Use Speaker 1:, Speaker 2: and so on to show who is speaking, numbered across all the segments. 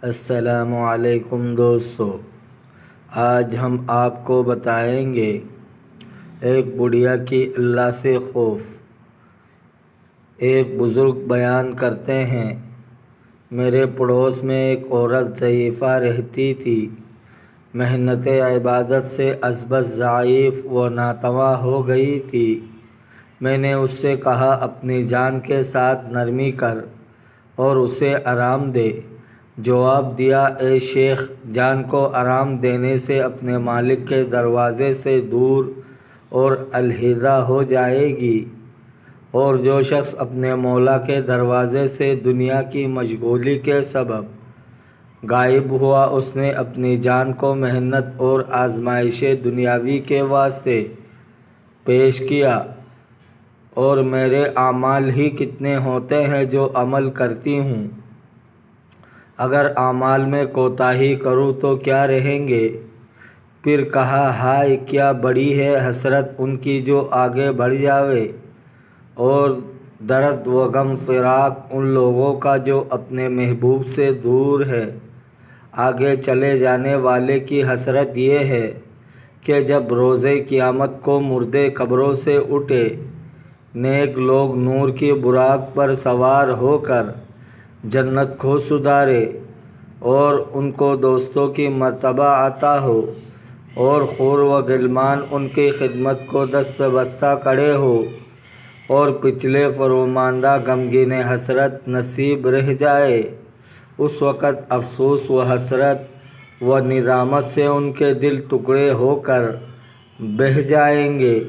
Speaker 1: السلام علیکم دوستو، آج ہم آپ کو بتائیں گے ایک بڑھیا کی اللہ سے خوف۔ ایک بزرگ بیان کرتے ہیں، میرے پڑوس میں ایک عورت ضعیفہ رہتی تھی، محنت عبادت سے ازبز ضعیف و ناتواں ہو گئی تھی۔ میں نے اس سے کہا اپنی جان کے ساتھ نرمی کر اور اسے آرام دے۔ جواب دیا، اے شیخ، جان کو آرام دینے سے اپنے مالک کے دروازے سے دور اور علیحدہ ہو جائے گی، اور جو شخص اپنے مولا کے دروازے سے دنیا کی مشغولی کے سبب غائب ہوا، اس نے اپنی جان کو محنت اور آزمائش دنیاوی کے واسطے پیش کیا، اور میرے اعمال ہی کتنے ہوتے ہیں جو عمل کرتی ہوں، اگر اعمال میں کوتاہی کروں تو کیا رہیں گے؟ پھر کہا، ہائے کیا بڑی ہے حسرت ان کی جو آگے بڑھ جاوے، اور درد و غم فراق ان لوگوں کا جو اپنے محبوب سے دور ہے۔ آگے چلے جانے والے کی حسرت یہ ہے کہ جب روز قیامت کو مردے قبروں سے اٹھے، نیک لوگ نور کی براق پر سوار ہو کر جنت کو سدھارے، اور ان کو دوستوں کی مرتبہ عطا ہو، اور حور و غلمان ان کی خدمت کو دست بستہ کھڑے ہو، اور پچھلے فروماندہ غمگین حسرت نصیب رہ جائے، اس وقت افسوس و حسرت و ندامت سے ان کے دل ٹکڑے ہو کر بہہ جائیں گے۔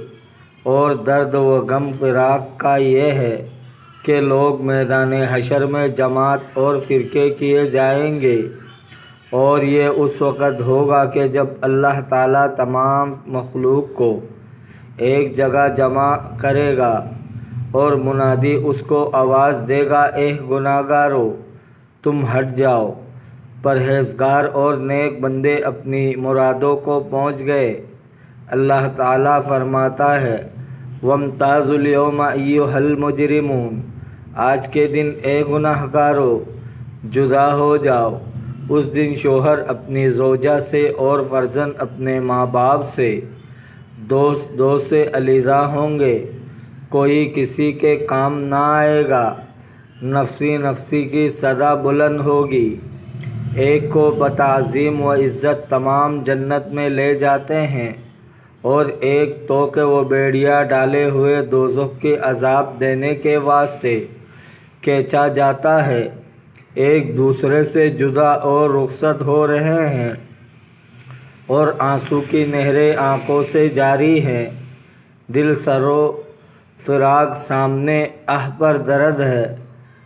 Speaker 1: اور درد و غم فراق کا یہ ہے کہ لوگ میدان حشر میں جماعت اور فرقے کیے جائیں گے، اور یہ اس وقت ہوگا کہ جب اللہ تعالیٰ تمام مخلوق کو ایک جگہ جمع کرے گا، اور منادی اس کو آواز دے گا، اے گناہگارو، تم ہٹ جاؤ، پرہیزگار اور نیک بندے اپنی مرادوں کو پہنچ گئے۔ اللہ تعالیٰ فرماتا ہے، وَامْتَازُوا الْيَوْمَ أَيُّهَا الْمُجْرِمُونَ، آج کے دن اے گناہگارو جدا ہو جاؤ۔ اس دن شوہر اپنی زوجہ سے اور فرزند اپنے ماں باپ سے، دوست سے علیحدہ ہوں گے، کوئی کسی کے کام نہ آئے گا، نفسی نفسی کی صدا بلند ہوگی۔ ایک کو بتعظیم و عزت تمام جنت میں لے جاتے ہیں، اور ایک تو کہ وہ بیڑیا ڈالے ہوئے دوزخ کے عذاب دینے کے واسطے کھینچا جاتا ہے۔ ایک دوسرے سے جدا اور رخصت ہو رہے ہیں، اور آنسو کی نہریں آنکھوں سے جاری ہیں، دل سرو فراق سامنے آہ پر درد ہے۔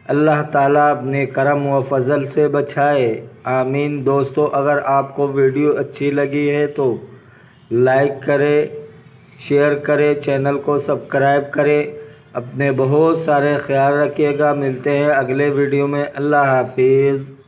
Speaker 1: اللہ تعالیٰ اپنے کرم و فضل سے بچائے، آمین۔ دوستو، اگر آپ کو ویڈیو اچھی لگی ہے تو لائک کریں، شیئر کریں، چینل کو سبسکرائب کریں۔ اپنے بہت سارے خیال رکھیے گا، ملتے ہیں اگلے ویڈیو میں۔ اللہ حافظ۔